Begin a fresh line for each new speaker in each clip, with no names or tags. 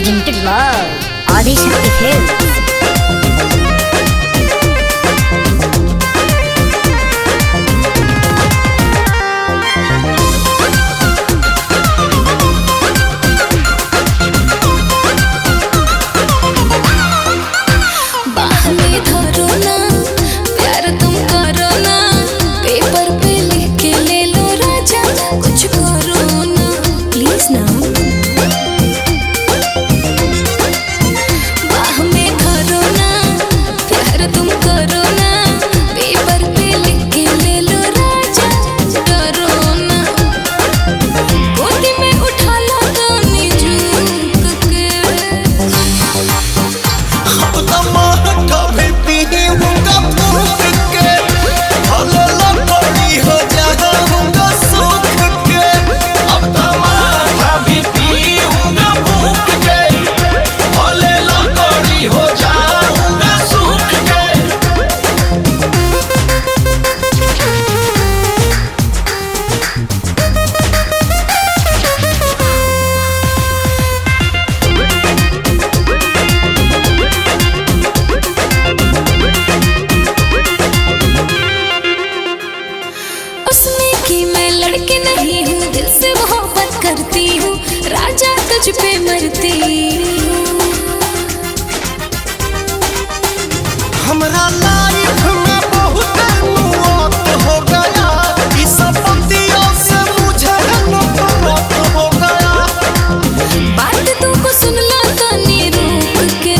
presented by Adi Shakti Films.
लड़की नहीं हूँ, दिल से मोहब्बत करती हूँ, राजा तुझ पे मरती हूँ।
हमरा लाइफ में बहुत मौत हो गया, इस पतियों से मुझे नफरत हो गया।
बात तुमको सुन लो तनी रुक के,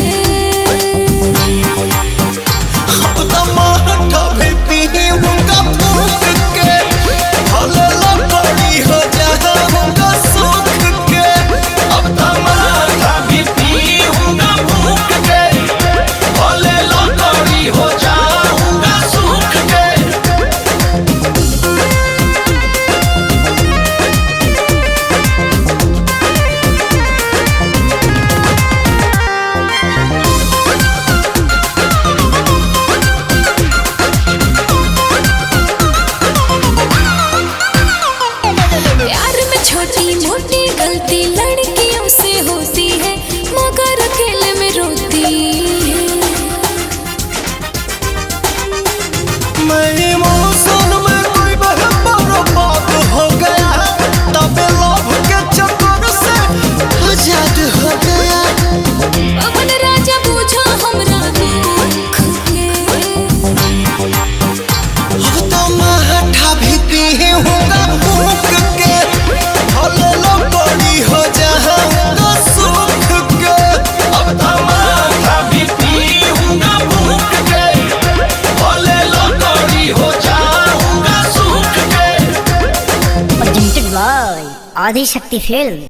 अब तो माथा भी पी होगा फूक के, भले लकड़ी हो जाऊंगा सूख के। अब तो माथा भी पी होगा फूक के, भले लकड़ी हो जाऊंगा सूख के।
प्यार में छोटी मोटी गलती लड़कियों से होती है, मगर अकेले में रोती है।
मैं इमोशन में कोई बर्बाद हो गया, तब लव के चक्कर से आजाद हो गया।
अपन राजा पूछा हमरा दुख के,
अब तो माथा भी पी होगा फूक के, भले लकड़ी हो जाऊंगा सूख के। अब तो माथा भी पी होगा फूक के, भले लकड़ी हो जाऊंगा सूख के।
Presented by Adi Shakti Films.